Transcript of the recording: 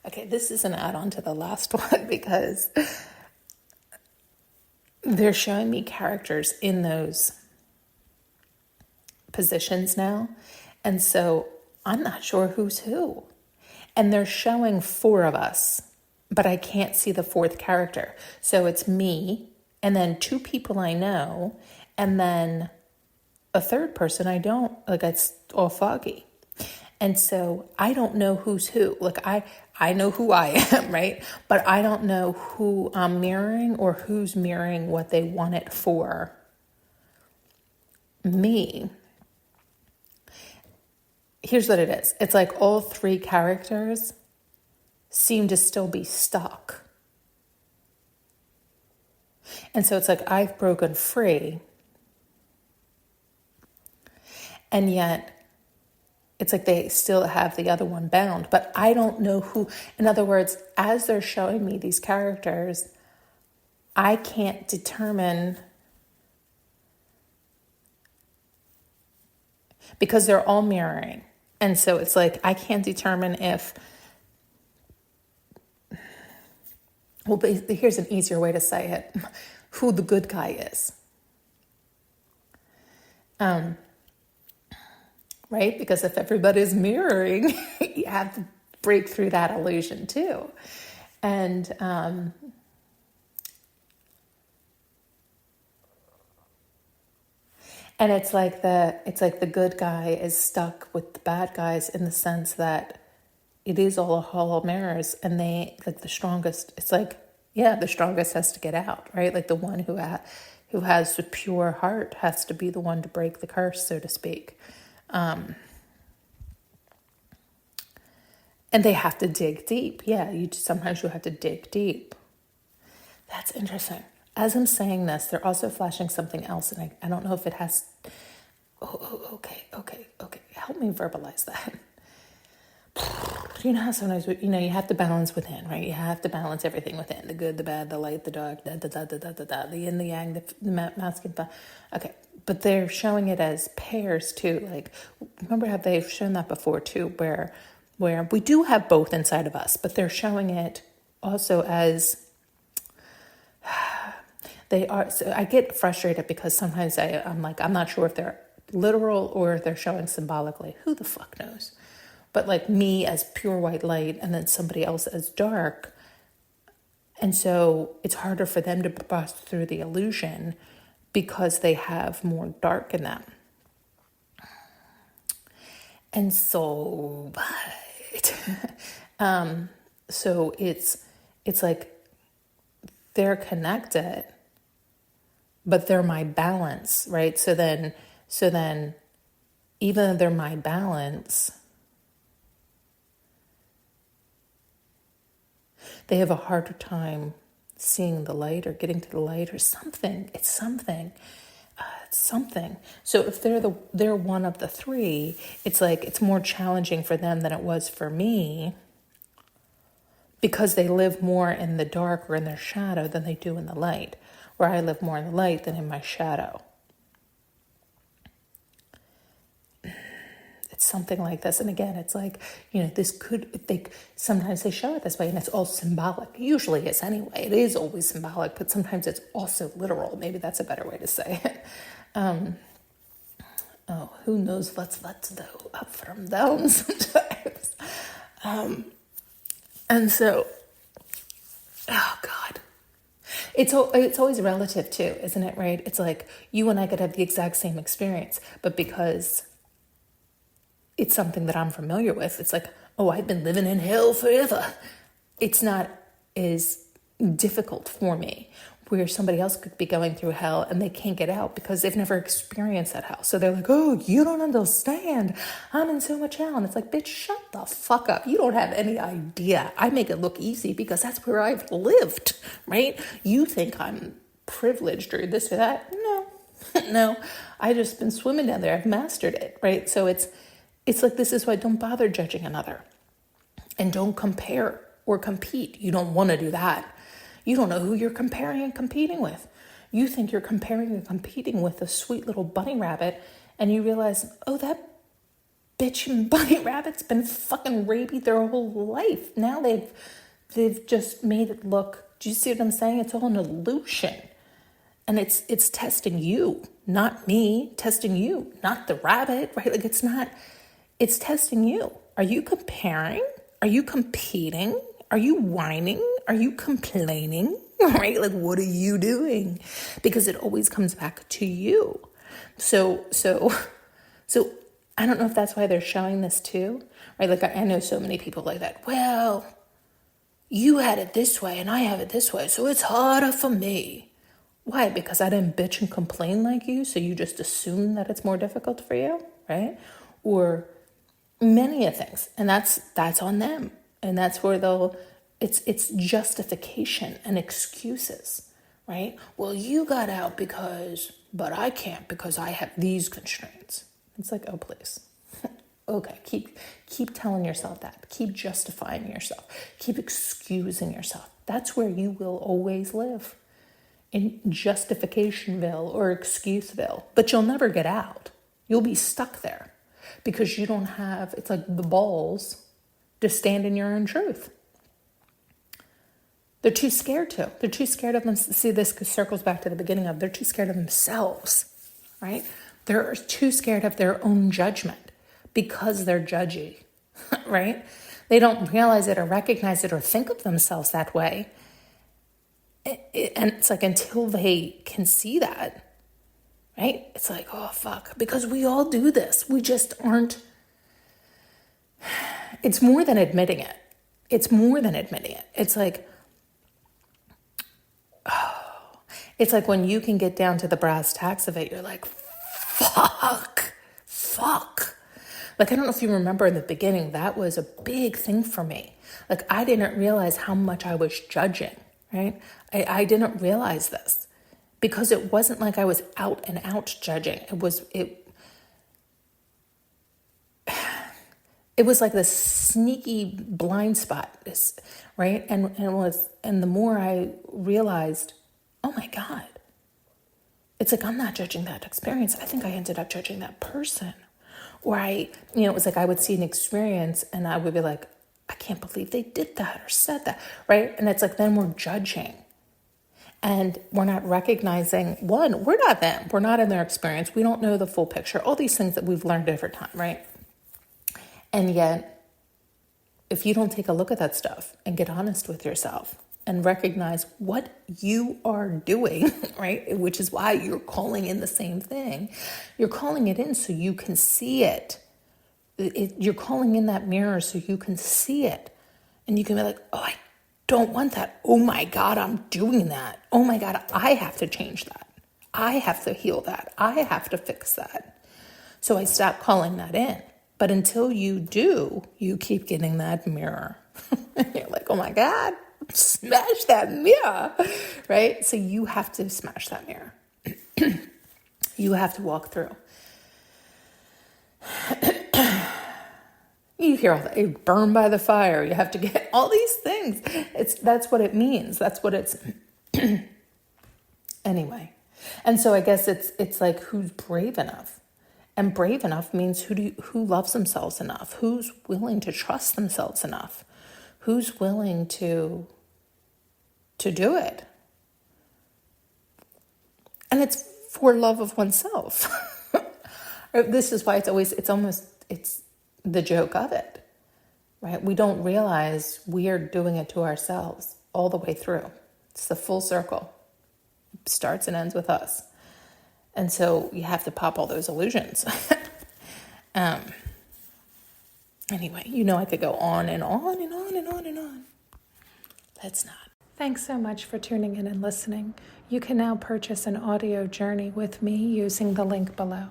Okay, this is an add-on to the last one because they're showing me characters in those positions now. And so I'm not sure who's who. And they're showing four of us, but I can't see the fourth character. So it's me, and then two people I know, and then a third person I don't. Like, it's all foggy. And so I don't know who's who. Like, I know who I am, right? But I don't know who I'm mirroring or who's mirroring what they want it for me. Here's what it is. It's like all three characters seem to still be stuck. And so it's like I've broken free. And yet it's like they still have the other one bound. But I don't know who. In other words, as they're showing me these characters, I can't determine, because they're all mirroring. And so it's like I can't determine if, well, here's an easier way to say it, who the good guy is. Right? Because if everybody's mirroring, you have to break through that illusion too. And it's like the good guy is stuck with the bad guys in the sense that it is all a hall of mirrors, and they, like, the strongest, it's like, yeah, the strongest has to get out, right? Like the one who has the pure heart has to be the one to break the curse, so to speak. And they have to dig deep. Yeah, sometimes you have to dig deep. That's interesting. As I'm saying this, they're also flashing something else, and I don't know if it has. Okay. Help me verbalize that. You know how sometimes, you have to balance within, right? You have to balance everything within: the good, the bad, the light, the dark, the yin, the yang, the masculine. Okay, but they're showing it as pairs too. Like, remember how they've shown that before too, where we do have both inside of us, but they're showing it also as they are. So I get frustrated because sometimes I'm like, I'm not sure if they're literal or if they're showing symbolically. Who the fuck knows? But like me as pure white light and then somebody else as dark. And so it's harder for them to bust through the illusion because they have more dark in them. And so, so it's like they're connected, but they're my balance, right? So then even though they're my balance, they have a harder time seeing the light or getting to the light or something. It's something. So if they're one of the three, it's like it's more challenging for them than it was for me, because they live more in the dark or in their shadow than they do in the light, where I live more in the light than in my shadow. It's something like this. And again, it's like, sometimes they show it this way and it's all symbolic. Usually is anyway. It is always symbolic, but sometimes it's also literal. Maybe that's a better way to say it. Who knows what's though up from down sometimes. And so, oh God, it's always relative too, isn't it? Right? It's like you and I could have the exact same experience, but because it's something that I'm familiar with, it's like, oh, I've been living in hell forever. It's not as difficult for me, where somebody else could be going through hell and they can't get out because they've never experienced that hell. So they're like, oh, you don't understand. I'm in so much hell. And it's like, bitch, shut the fuck up. You don't have any idea. I make it look easy because that's where I've lived, right? You think I'm privileged or this or that. No, I just been swimming down there. I've mastered it, right? So it's like, this is why don't bother judging another, and don't compare or compete. You don't want to do that. You don't know who you're comparing and competing with. You think you're comparing and competing with a sweet little bunny rabbit, and you realize, oh, that bitchin' bunny rabbit's been fucking rapey their whole life. Now they've just made it look, do you see what I'm saying? It's all an illusion. And it's testing you, not me, testing you, not the rabbit, right? Like it's testing you. Are you comparing? Are you competing? Are you whining? Are you complaining? Right? Like, what are you doing? Because it always comes back to you. So I don't know if that's why they're showing this too, right? Like I know so many people like that. Well, you had it this way and I have it this way, so it's harder for me. Why? Because I didn't bitch and complain like you, so you just assume that it's more difficult for you, right? Or many of things, and that's on them, and that's where it's justification and excuses, right? Well, you got out but I can't because I have these constraints. It's like, oh, please. Okay, keep telling yourself that. Keep justifying yourself. Keep excusing yourself. That's where you will always live, in justificationville or excuseville. But you'll never get out. You'll be stuck there because you don't have, it's like the balls to stand in your own truth. They're too scared to. They're too scared of them. See, this circles back to the beginning of, they're too scared of themselves, right? They're too scared of their own judgment because they're judgy, right? They don't realize it or recognize it or think of themselves that way. And it's like until they can see that, right? It's like, oh, fuck. Because we all do this. We just aren't. It's more than admitting it. It's more than admitting it. It's like, it's like when you can get down to the brass tacks of it, you're like, fuck. Like, I don't know if you remember in the beginning, that was a big thing for me. Like, I didn't realize how much I was judging, right? I didn't realize this because it wasn't like I was out and out judging. It was like this sneaky blind spot, right? And the more I realized, oh my God, it's like, I'm not judging that experience. I think I ended up judging that person. Or it was like I would see an experience and I would be like, I can't believe they did that or said that, right? And it's like, then we're judging. And we're not recognizing, one, we're not them. We're not in their experience. We don't know the full picture. All these things that we've learned over time, right? And yet, if you don't take a look at that stuff and get honest with yourself and recognize what you are doing, right? Which is why you're calling in the same thing. You're calling it in so you can see it. You're calling in that mirror so you can see it. And you can be like, oh, I don't want that. Oh my God, I'm doing that. Oh my God, I have to change that. I have to heal that. I have to fix that. So I stop calling that in. But until you do, you keep getting that mirror. And you're like, oh my God, smash that mirror, right? So you have to smash that mirror. You have to walk through. You hear all that, burn by the fire. You have to get all these things. That's what it means. That's what it's. Anyway. And so I guess it's like, who's brave enough? And brave enough means who loves themselves enough? Who's willing to trust themselves enough? Who's willing to do it? And it's for love of oneself. This is why it's the joke of it, right? We don't realize we are doing it to ourselves all the way through. It's the full circle. It starts and ends with us. And so you have to pop all those illusions. Anyway, I could go on and on and on and on and on. Let's not. Thanks so much for tuning in and listening. You can now purchase an audio journey with me using the link below.